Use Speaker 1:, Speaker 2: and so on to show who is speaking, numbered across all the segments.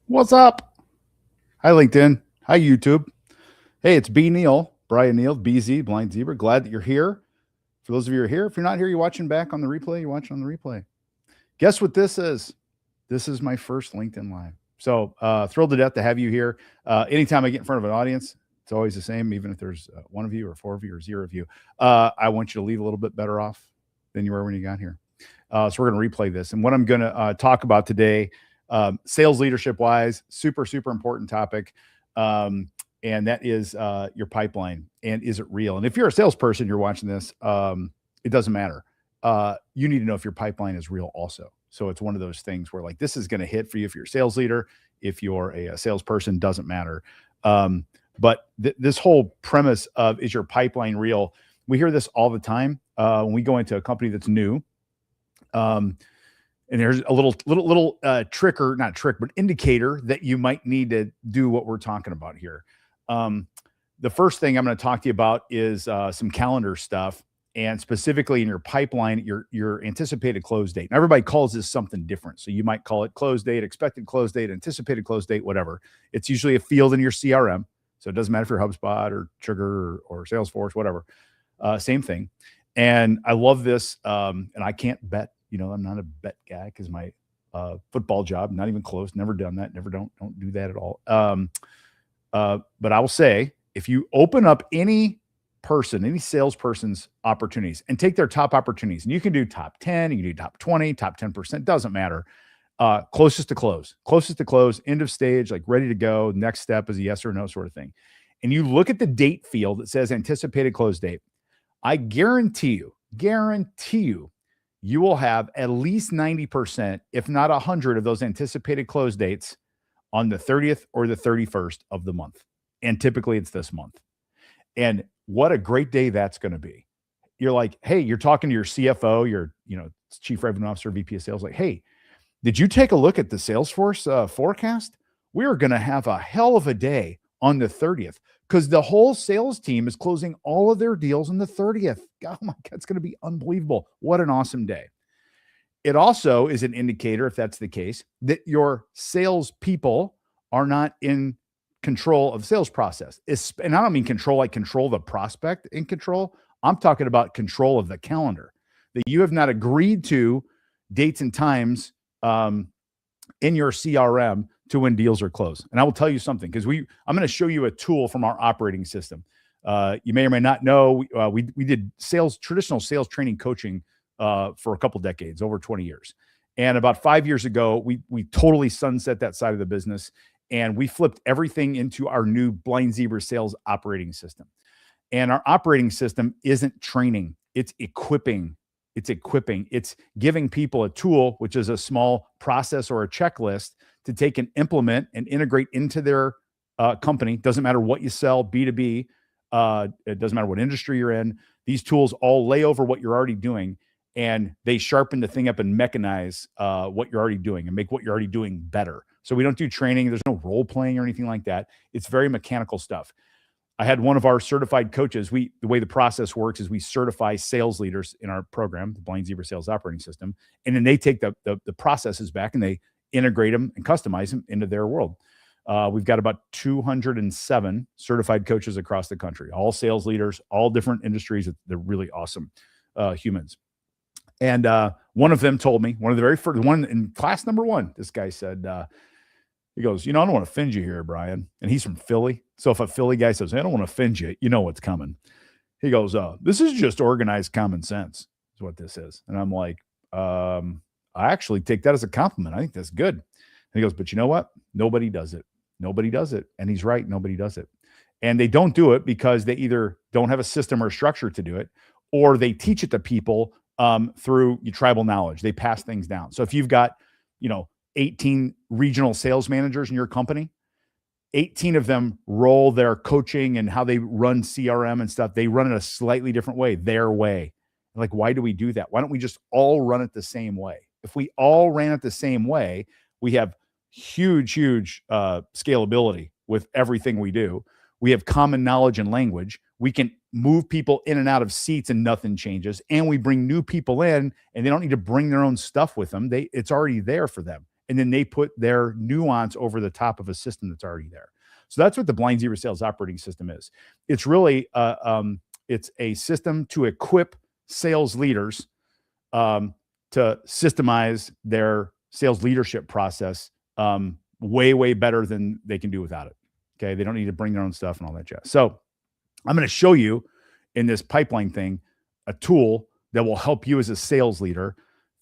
Speaker 1: What's up? Hi, LinkedIn. Hi, YouTube. Hey, it's Neale, Brian Neale, BZ, Blind Zebra. Glad that you're here. For those of you who are here, if you're not here, you're watching back on the replay, you're watching on the replay. Guess what this is? This is my first LinkedIn Live. So thrilled to death to have you here. Anytime I get in front of an audience, it's always the same, even if there's one of you or four of you or zero of you. I want you to leave a little bit better off than you were when you got here. So we're going to replay this. And what I'm going to talk about today, sales leadership wise, super, super important topic. And that is your pipeline. And is it real? And if you're a salesperson, you're watching this, it doesn't matter. You need to know if your pipeline is real also. So it's one of those things where like, this is going to hit for you if you're a sales leader, if you're a salesperson, doesn't matter. But this whole premise of, is your pipeline real? We hear this all the time when we go into a company that's new. And there's a little trick, or not trick, but indicator that you might need to do what we're talking about here. The first thing I'm going to talk to you about is some calendar stuff, and specifically in your pipeline, your anticipated close date. And everybody calls this something different. So you might call it close date, expected close date, anticipated close date, whatever. It's usually a field in your CRM. So it doesn't matter if you're HubSpot or Trigger or Salesforce, whatever. Same thing. And I love this. And I can't bet. I'm not a bet guy because my football job, not even close, never done that, don't do that at all. But I will say, if you open up any salesperson's opportunities and take their top opportunities, and you can do top 10, you can do top 20, top 10%, doesn't matter. Closest to close, end of stage, like ready to go. Next step is a yes or no sort of thing. And you look at the date field that says anticipated close date. I guarantee you, you will have at least 90%, if not 100 of those anticipated close dates on the 30th or the 31st of the month. And typically it's this month. And what a great day that's going to be. You're like, hey, you're talking to your CFO, your chief revenue officer, VP of sales, like, hey, did you take a look at the Salesforce forecast? We are going to have a hell of a day on the 30th because the whole sales team is closing all of their deals on the 30th. Oh my God, it's going to be unbelievable. What an awesome day. It also is an indicator, if that's the case, that your salespeople are not in control of the sales process. And I don't mean control like control the prospect in control. I'm talking about control of the calendar, that you have not agreed to dates and times in your CRM to when deals are closed. And I will tell you something, because I'm going to show you a tool from our operating system. You may or may not know, we did traditional sales training coaching for a couple decades, over 20 years. And about 5 years ago, we totally sunset that side of the business, and we flipped everything into our new Blind Zebra sales operating system. And our operating system isn't training, it's equipping. It's giving people a tool, which is a small process or a checklist to take and implement and integrate into their company. Doesn't matter what you sell, B2B. It doesn't matter what industry you're in. These tools all lay over what you're already doing, and they sharpen the thing up and mechanize what you're already doing and make what you're already doing better. So we don't do training. There's no role playing or anything like that. It's very mechanical stuff. I had one of our certified coaches. The way the process works is we certify sales leaders in our program, the Blind Zebra Sales Operating System, and then they take the processes back and they integrate them and customize them into their world. We've got about 207 certified coaches across the country, all sales leaders, all different industries. They're really awesome humans. And one of them told me, one of the very first one in class number one, this guy said, he goes, I don't want to offend you here, Brian. And he's from Philly. So if a Philly guy says, I don't want to offend you, you know what's coming. He goes, this is just organized common sense is what this is. And I'm like, I actually take that as a compliment. I think that's good. And he goes, but you know what? Nobody does it. And he's right. Nobody does it. And they don't do it because they either don't have a system or structure to do it, or they teach it to people through your tribal knowledge. They pass things down. So if you've got, 18 regional sales managers in your company, 18 of them roll their coaching and how they run CRM and stuff. They run it a slightly different way, their way. Like, why do we do that? Why don't we just all run it the same way? If we all ran it the same way, we have huge scalability with everything we do. We have common knowledge and language. We can move people in and out of seats and nothing changes. And we bring new people in and they don't need to bring their own stuff with them. It's already there for them. and then they put their nuance over the top of a system that's already there. So that's what the Blind Zebra Sales Operating System is. It's really it's a system to equip sales leaders to systemize their sales leadership process way better than they can do without it. Okay, they don't need to bring their own stuff and all that jazz. So I'm going to show you in this pipeline thing a tool that will help you as a sales leader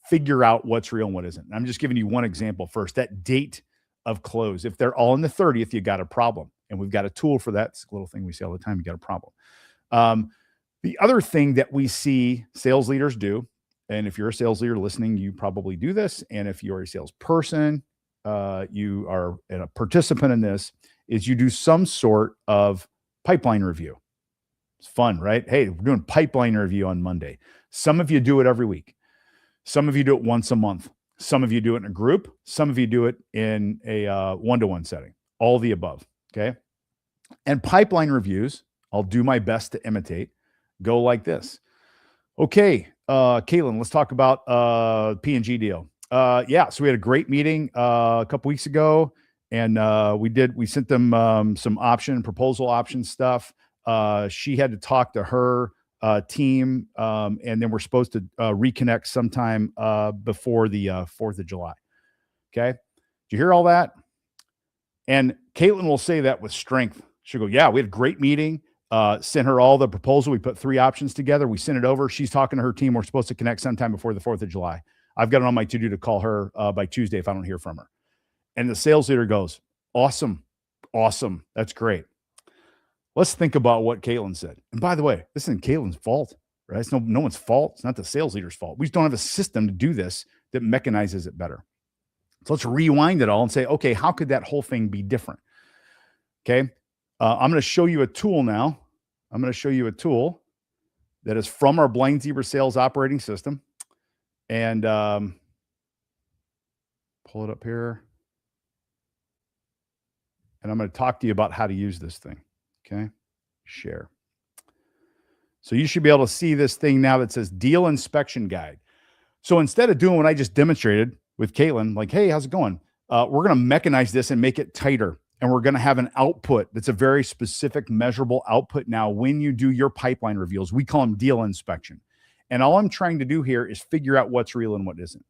Speaker 1: figure out what's real and what isn't. And I'm just giving you one example first. That date of close, if they're all in the 30th, you got a problem. And we've got a tool for that. It's a little thing we see all the time. You got a problem. The other thing that we see sales leaders do, and if you're a sales leader listening, you probably do this. And if you're a salesperson, you are a participant in this, is you do some sort of pipeline review. It's fun, right? Hey, we're doing pipeline review on Monday. Some of you do it every week. Some of you do it once a month. Some of you do it in a group. Some of you do it in a one-to-one setting. All the above, okay? And pipeline reviews, I'll do my best to imitate, go like this. Okay, Caitlin, let's talk about P&G deal. Yeah, so we had a great meeting a couple weeks ago, and we sent them some proposal option stuff. She had to talk to her team, and then we're supposed to reconnect sometime before the 4th of July. Okay, did you hear all that? And Caitlin will say that with strength. She'll go, yeah, we had a great meeting. Sent her all the proposal. We put 3 options together. We sent it over. She's talking to her team. We're supposed to connect sometime before the 4th of July. I've got it on my to-do to call her by Tuesday if I don't hear from her. And the sales leader goes, awesome. That's great. Let's think about what Caitlin said. And by the way, this isn't Caitlin's fault, right? It's no one's fault. It's not the sales leader's fault. We just don't have a system to do this that mechanizes it better. So let's rewind it all and say, okay, how could that whole thing be different? Okay. I'm going to show you a tool now. I'm going to show you a tool that is from our Blind Zebra Sales Operating System. And pull it up here. And I'm going to talk to you about how to use this thing. Okay. Share. So you should be able to see this thing now that says Deal Inspection Guide. So instead of doing what I just demonstrated with Caitlin, like, hey, how's it going? We're going to mechanize this and make it tighter. And we're going to have an output that's a very specific, measurable output now when you do your pipeline reveals. We call them deal inspection. And all I'm trying to do here is figure out what's real and what isn't.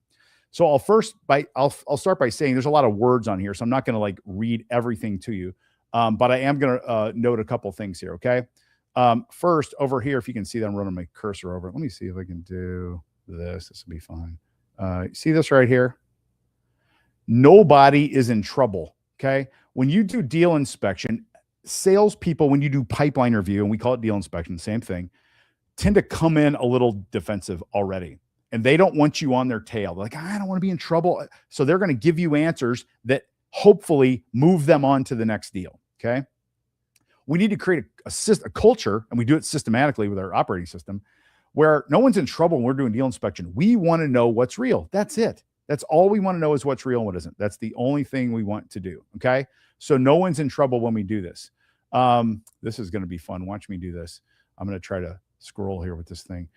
Speaker 1: So I'll start by saying there's a lot of words on here, so I'm not going to like read everything to you, but I am going to note a couple things here. Okay. First, over here, if you can see that I'm running my cursor over. Let me see if I can do this. This will be fine. See this right here? Nobody is in trouble. Okay. When you do deal inspection, salespeople, when you do pipeline review, and we call it deal inspection, same thing, tend to come in a little defensive already. And they don't want you on their tail. They're like, I don't want to be in trouble. So they're going to give you answers that hopefully move them on to the next deal. Okay. We need to create a culture, and we do it systematically with our operating system, where no one's in trouble when we're doing deal inspection. We want to know what's real. That's it. That's all we want to know is what's real and what isn't. That's the only thing we want to do. Okay. So no one's in trouble when we do this. This is going to be fun. Watch me do this. I'm going to try to scroll here with this thing.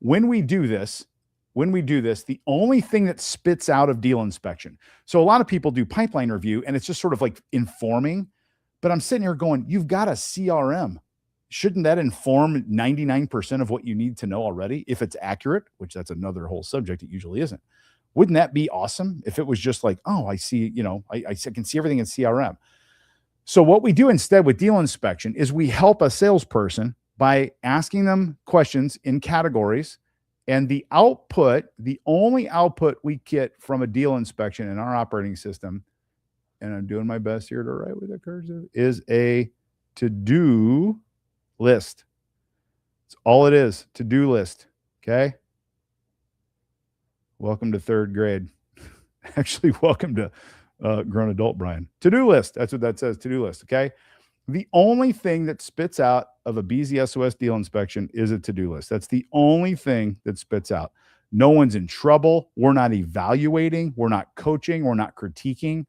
Speaker 1: When we do this, the only thing that spits out of deal inspection. So a lot of people do pipeline review and it's just sort of like informing, but I'm sitting here going, you've got a CRM. Shouldn't that inform 99% of what you need to know already? If it's accurate, which that's another whole subject. It usually isn't. Wouldn't that be awesome if it was just like, oh, I see, I can see everything in CRM. So what we do instead with deal inspection is we help a salesperson by asking them questions in categories, and the only output we get from a deal inspection in our operating system, and I'm doing my best here to write with a cursor, is a to-do list. That's all it is, to-do list, okay? Welcome to 3rd grade. Actually, welcome to grown adult Brian. To-do list. That's what that says, to-do list, okay? The only thing that spits out of a BZSOS deal inspection is a to-do list. That's the only thing that spits out. No one's in trouble. We're not evaluating. We're not coaching. We're not critiquing.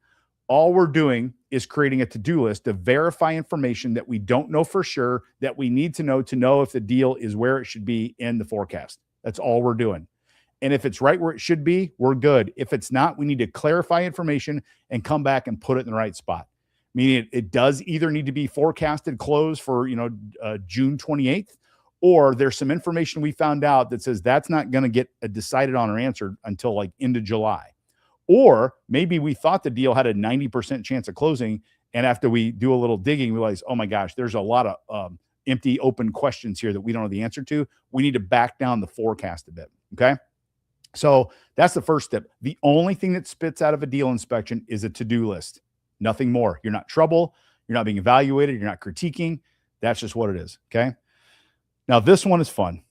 Speaker 1: All we're doing is creating a to-do list to verify information that we don't know for sure, that we need to know if the deal is where it should be in the forecast. That's all we're doing. And if it's right where it should be, we're good. If it's not, we need to clarify information and come back and put it in the right spot. Meaning it does either need to be forecasted close for, June 28th, or there's some information we found out that says that's not going to get decided on or answered until like into July. Or maybe we thought the deal had a 90% chance of closing. And after we do a little digging, we realize, oh my gosh, there's a lot of empty open questions here that we don't know the answer to. We need to back down the forecast a bit. Okay. So that's the first step. The only thing that spits out of a deal inspection is a to-do list. Nothing more. You're not in trouble. You're not being evaluated. You're not critiquing. That's just what it is. Okay. Now this one is fun.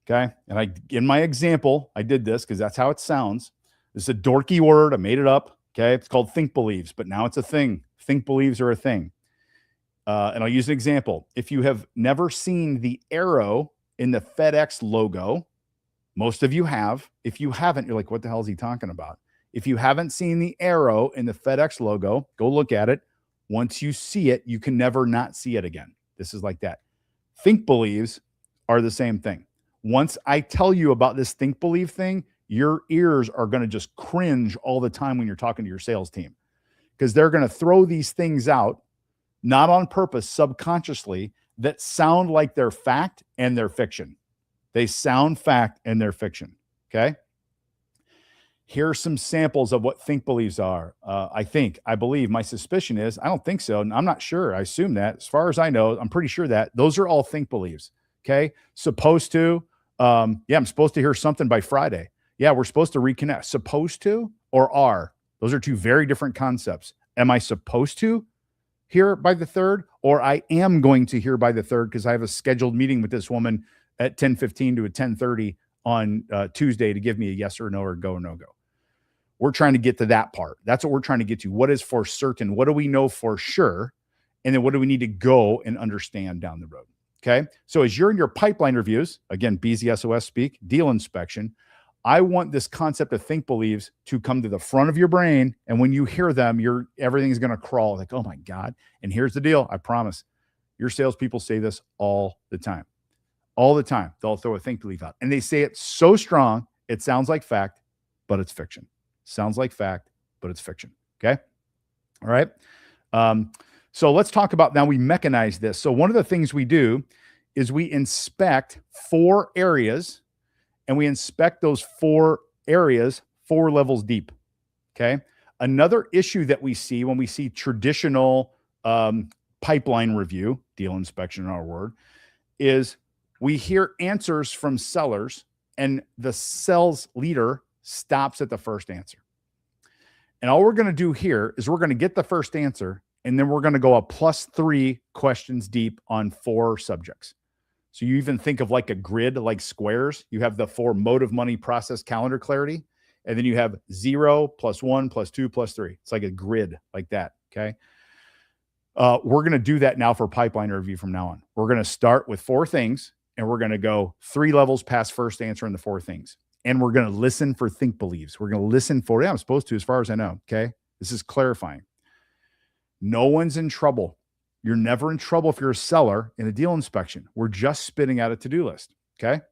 Speaker 1: Okay. And in my example, I did this because that's how it sounds. This is a dorky word. I made it up. Okay. It's called think believes, but now it's a thing. Think believes are a thing. And I'll use an example. If you have never seen the arrow in the FedEx logo, most of you have. If you haven't, you're like, what the hell is he talking about? If you haven't seen the arrow in the FedEx logo, go look at it. Once you see it, you can never not see it again. This is like that. Think believes are the same thing. Once I tell you about this think believe thing, your ears are going to just cringe all the time when you're talking to your sales team, because they're going to throw these things out, not on purpose, subconsciously, that sound like they're fact and they're fiction. They sound fact and they're fiction. Okay. Here are some samples of what think believes are. I believe, my suspicion is, I don't think so. I'm not sure. I assume that. As far as I know, I'm pretty sure that those are all think believes. Okay. Supposed to, I'm supposed to hear something by Friday. Yeah, we're supposed to reconnect. Supposed to or are. Those are two very different concepts. Am I supposed to hear by the 3rd, or I am going to hear by the 3rd because I have a scheduled meeting with this woman at 10:15 to 10:30 on Tuesday to give me a yes or no or go or no go. We're trying to get to that part. That's what we're trying to get to. What is for certain? What do we know for sure? And then what do we need to go and understand down the road? Okay. So as you're in your pipeline reviews, again, BZSOS speak, deal inspection, I want this concept of think believes to come to the front of your brain. And when you hear them, everything's going to crawl like, oh my God. And here's the deal. I promise your salespeople say this all the time. All the time. They'll throw a think believe out. And they say it so strong, it sounds like fact, but it's fiction. Sounds like fact, but it's fiction. Okay. All right. So let's talk about, now we mechanize this. So one of the things we do is we inspect 4 areas, and we inspect those 4 areas 4 levels deep. Okay. Another issue that we see when we see traditional pipeline review, deal inspection in our word, is we hear answers from sellers and the sales leader stops at the first answer. And all we're going to do here is we're going to get the first answer, and then we're going to go a +3 questions deep on 4 subjects. So you even think of like a grid, like squares. You have the 4 motive, money, process, calendar, clarity. And then you have 0, +1, +2, +3. It's like a grid like that. Okay. We're going to do that now for pipeline review from now on. We're going to start with 4 things, and we're going to go 3 levels past first answer in the 4 things. And we're going to listen for think believes. We're going to listen for, I'm supposed to, as far as I know. Okay. This is clarifying. No one's in trouble. You're never in trouble if you're a seller in a deal inspection. We're just spitting out a to-do list. Okay.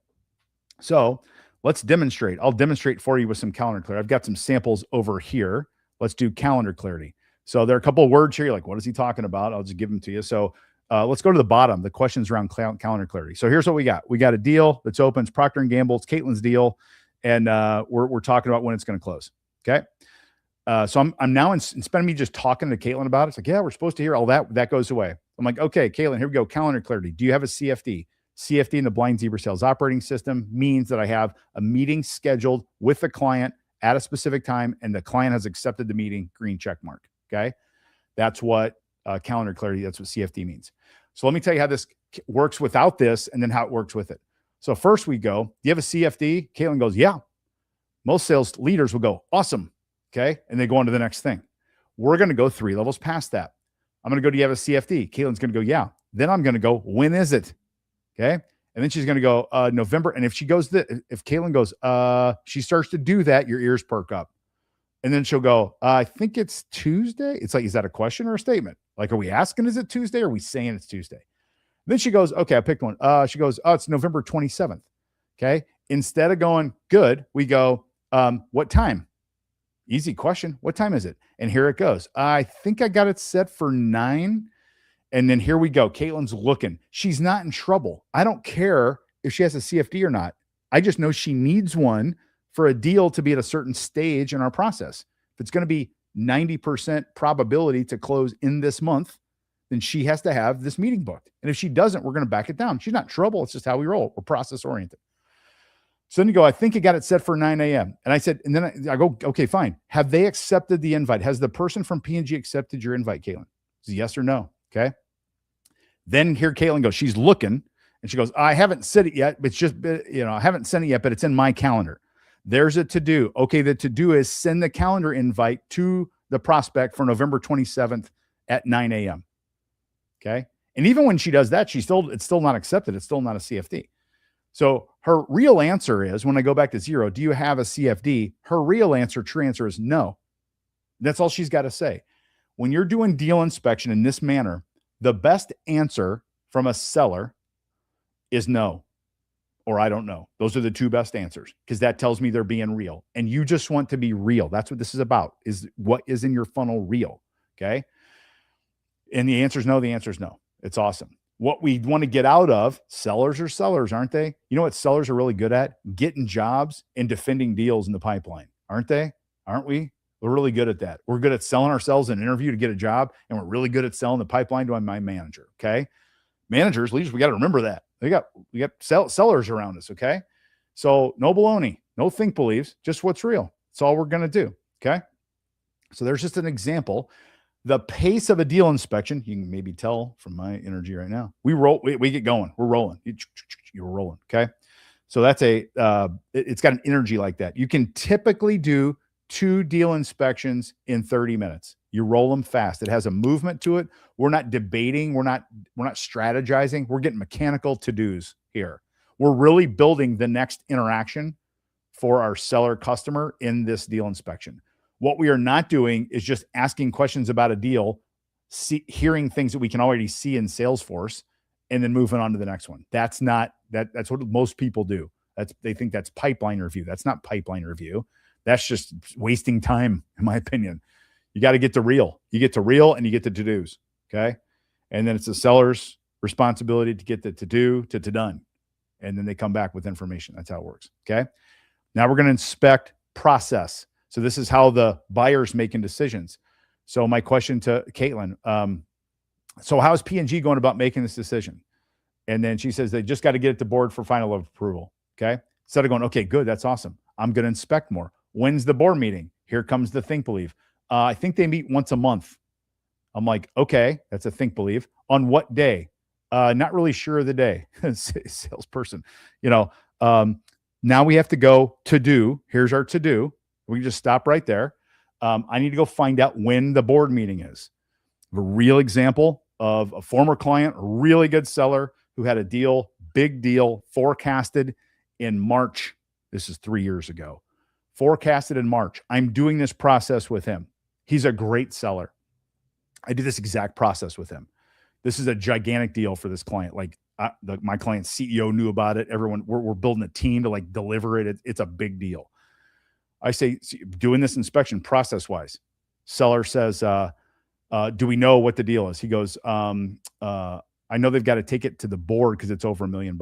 Speaker 1: So let's demonstrate. I'll demonstrate for you with some calendar clarity. I've got some samples over here. Let's do calendar clarity. So there are a couple of words here. You're like, what is he talking about? I'll just give them to you. So let's go to the bottom. The questions around calendar clarity. So here's what we got. We got a deal that's open. It's Procter & Gamble. It's Caitlin's deal. And we're talking about when it's going to close. Okay. So I'm now, instead of me just talking to Caitlin about it, it's like, yeah, we're supposed to hear all that. That goes away. I'm like, okay, Caitlin, here we go. Calendar clarity. Do you have a CFD? CFD in the Blind Zebra Sales Operating System means that I have a meeting scheduled with the client at a specific time, and the client has accepted the meeting, green check mark. Okay. That's what calendar clarity, that's what CFD means. So let me tell you how this works without this, and then how it works with it. So first we go, do you have a CFD? Caitlin goes, yeah. Most sales leaders will go, awesome. Okay. And they go on to the next thing. We're going to go 3 levels past that. I'm going to go, do you have a CFD? Caitlin's going to go, yeah. Then I'm going to go, when is it? Okay. And then she's going to go, November. And if if Caitlin goes, she starts to do that, your ears perk up. And then she'll go, I think it's Tuesday. It's like, is that a question or a statement? Like, are we asking, is it Tuesday? Or are we saying it's Tuesday? Then she goes, okay, I picked one. She goes, oh, it's November 27th. Okay. Instead of going, good, we go, what time? Easy question. What time is it? And here it goes. I think I got it set for 9. And then here we go. Caitlin's looking. She's not in trouble. I don't care if she has a CFD or not. I just know she needs one for a deal to be at a certain stage in our process. If it's going to be 90% probability to close in this month, then she has to have this meeting booked. And if she doesn't, we're going to back it down. She's not in trouble. It's just how we roll. We're process oriented. So then you go, I think you got it set for 9 a.m. And I said, and then I go, okay, fine. Have they accepted the invite? Has the person from P&G accepted your invite, Caitlin? Is it yes or no? Okay. Then here Caitlin goes, she's looking and she goes, I haven't said it yet, but it's just, I haven't sent it yet, but it's in my calendar. There's a to-do. Okay. The to-do is send the calendar invite to the prospect for November 27th at 9 a.m. Okay. And even when she does that, it's still not accepted. It's still not a CFD. So her real answer is, when I go back to 0, do you have a CFD? Her real answer, true answer, is no. That's all she's got to say. When you're doing deal inspection in this manner, the best answer from a seller is no, or I don't know. Those are the two best answers, because that tells me they're being real. And you just want to be real. That's what this is about, is what is in your funnel real. Okay. And the answer is no. The answer is no. It's awesome. What we want to get out of, sellers are sellers, aren't they? You know what sellers are really good at? Getting jobs and defending deals in the pipeline, aren't they? Aren't we? We're really good at that. We're good at selling ourselves in an interview to get a job, and we're really good at selling the pipeline to my manager. Okay. Managers, leaders, we got to remember that. We got sellers around us. Okay. So no baloney, no think beliefs, just what's real. That's all we're going to do. Okay. So there's just an example. The pace of a deal inspection, you can maybe tell from my energy right now. We get going. We're rolling. You're rolling. Okay. So that's it's got an energy like that. You can typically do 2 deal inspections in 30 minutes. You roll them fast. It has a movement to it. We're not debating. We're not strategizing. We're getting mechanical to-dos here. We're really building the next interaction for our seller customer in this deal inspection. What we are not doing is just asking questions about a deal, hearing things that we can already see in Salesforce, and then moving on to the next one. That's what most people do. They think that's pipeline review. That's not pipeline review. That's just wasting time, in my opinion. You got to get to real. You get to real and you get the to-dos. Okay. And then it's the seller's responsibility to get the to-do to done. And then they come back with information. That's how it works. Okay. Now we're going to inspect process. So this is how the buyer's making decisions. So my question to Caitlin, so how is P&G going about making this decision? And then she says, they just got to get it to board for final approval. Okay. Instead of going, okay, good. That's awesome. I'm going to inspect more. When's the board meeting? Here comes the think believe. I think they meet once a month. I'm like, okay, that's a think believe. On what day? Not really sure of the day. Salesperson, now we have to go to do. Here's our to do. We can just stop right there. I need to go find out when the board meeting is. A real example of a former client, a really good seller who had a deal, big deal, forecasted in March. This is 3 years ago. Forecasted in March. I'm doing this process with him. He's a great seller. I did this exact process with him. This is a gigantic deal for this client. Like my client's CEO knew about it. Everyone, we're building a team to deliver it. It's a big deal. I say, doing this inspection process-wise. Seller says, do we know what the deal is? He goes, I know they've got to take it to the board because it's over $1 million.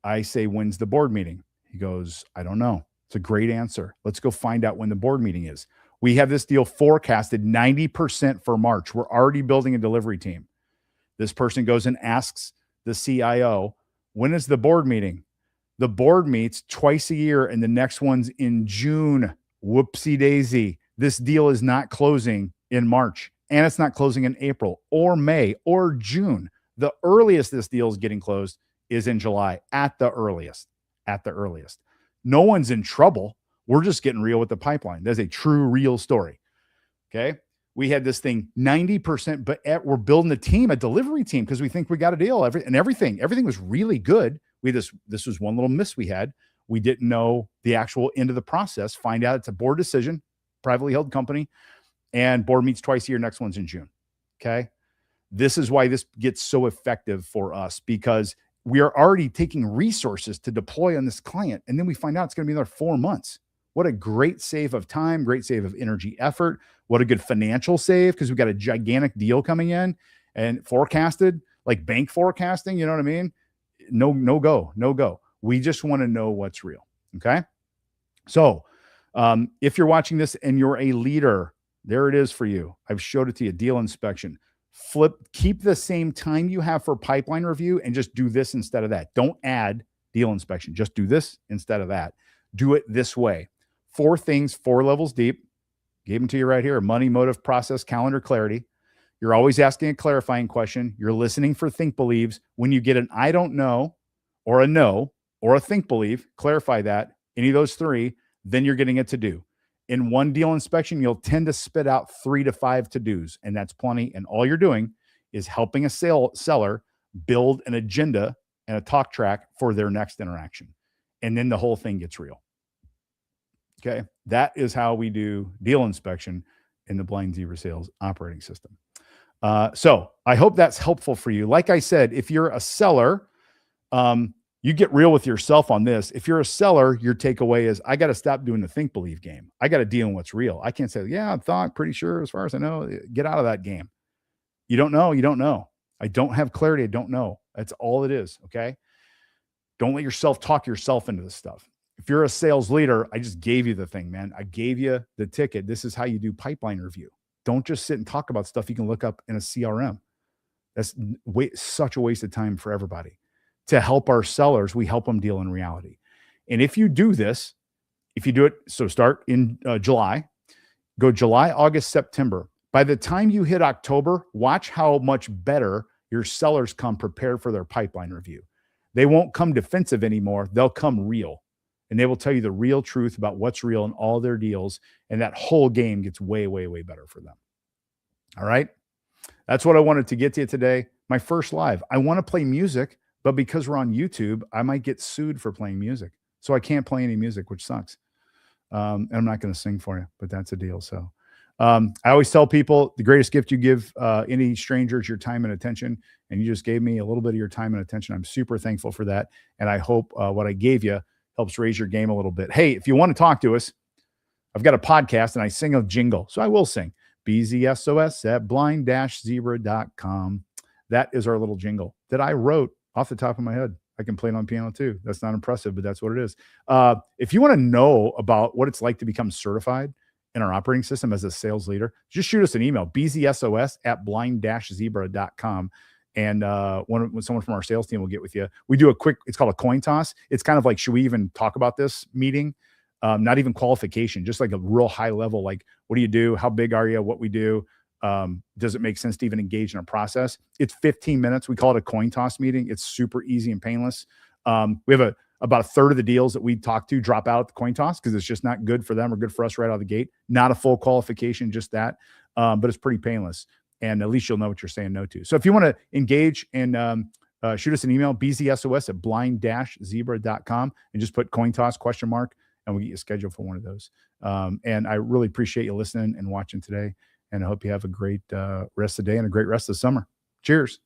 Speaker 1: I say, when's the board meeting? He goes, I don't know. It's a great answer. Let's go find out when the board meeting is. We have this deal forecasted 90% for March. We're already building a delivery team. This person goes and asks the CIO, when is the board meeting? The board meets twice a year and the next one's in June. Whoopsie daisy. This deal is not closing in March, and it's not closing in April or May or June. The earliest this deal is getting closed is in July at the earliest. No one's in trouble. We're just getting real with the pipeline. That's a true, real story. Okay. We had this thing 90%, but we're building a team, a delivery team, because we think we got a deal. Everything was really good. This was one little miss we had. We didn't know the actual end of the process. Find out it's a board decision, privately held company, and board meets twice a year. Next one's in June. Okay. This is why this gets so effective for us, because we are already taking resources to deploy on this client. And then we find out it's going to be another 4 months. What a great save of time, great save of energy, effort. What a good financial save, because we've got a gigantic deal coming in and forecasted, like bank forecasting. You know what I mean? No go. We just want to know what's real. Okay. So if you're watching this and you're a leader, there it is for you. I've showed it to you. Deal inspection. Keep the same time you have for pipeline review and just do this instead of that. Don't add deal inspection. Just do this instead of that. Do it this way. 4 things, 4 levels deep. Gave them to you right here. Money, motive, process, calendar, clarity. You're always asking a clarifying question. You're listening for think believes. When you get an I don't know or a no or a think believe, clarify that. Any of those 3, then you're getting a to do. In one deal inspection, you'll tend to spit out 3 to 5 to-dos, and that's plenty. And all you're doing is helping a seller build an agenda and a talk track for their next interaction. And then the whole thing gets real. Okay. That is how we do deal inspection in the Blind Zebra Sales operating system. So I hope that's helpful for you. Like I said, if you're a seller, you get real with yourself on this. If you're a seller, your takeaway is, I got to stop doing the think believe game. I got to deal in what's real. I can't say, yeah, I thought, pretty sure, as far as I know. Get out of that game. You don't know. You don't know. I don't have clarity. I don't know. That's all it is. Okay. Don't let yourself talk yourself into this stuff. If you're a sales leader, I just gave you the thing, man. I gave you the ticket. This is how you do pipeline review. Don't just sit and talk about stuff you can look up in a CRM. That's such a waste of time for everybody. To help our sellers, we help them deal in reality. And if you do this, if you do it, so start in July, go July, August, September. By the time you hit October, watch how much better your sellers come prepared for their pipeline review. They won't come defensive anymore. They'll come real. And they will tell you the real truth about what's real in all their deals. And that whole game gets way, way, way better for them. All right. That's what I wanted to get to you today. My first live. I want to play music, but because we're on YouTube, I might get sued for playing music. So I can't play any music, which sucks. And I'm not going to sing for you, but that's a deal. So I always tell people the greatest gift you give any stranger is your time and attention. And you just gave me a little bit of your time and attention. I'm super thankful for that. And I hope what I gave you helps raise your game a little bit. Hey, if you want to talk to us, I've got a podcast and I sing a jingle. So I will sing BZSOS at blind-zebra.com. That is our little jingle that I wrote off the top of my head. I can play it on piano too. That's not impressive, but that's what it is. If you want to know about what it's like to become certified in our operating system as a sales leader, just shoot us an email, BZSOS at blind-zebra.com. And when someone from our sales team will get with you, we do a quick, it's called a coin toss. It's kind of like, should we even talk about this meeting? Not even qualification, just like a real high level, like, what do you do? How big are you? What we do? Does it make sense to even engage in a process? It's 15 minutes. We call it a coin toss meeting. It's super easy and painless. We have about a third of the deals that we talk to drop out at the coin toss because it's just not good for them or good for us right out of the gate. Not a full qualification, just that. But it's pretty painless. And at least you'll know what you're saying no to. So if you want to engage and shoot us an email, BZSOS at blind-zebra.com, and just put coin toss ? And we'll get you scheduled for one of those. And I really appreciate you listening and watching today. And I hope you have a great rest of the day and a great rest of the summer. Cheers.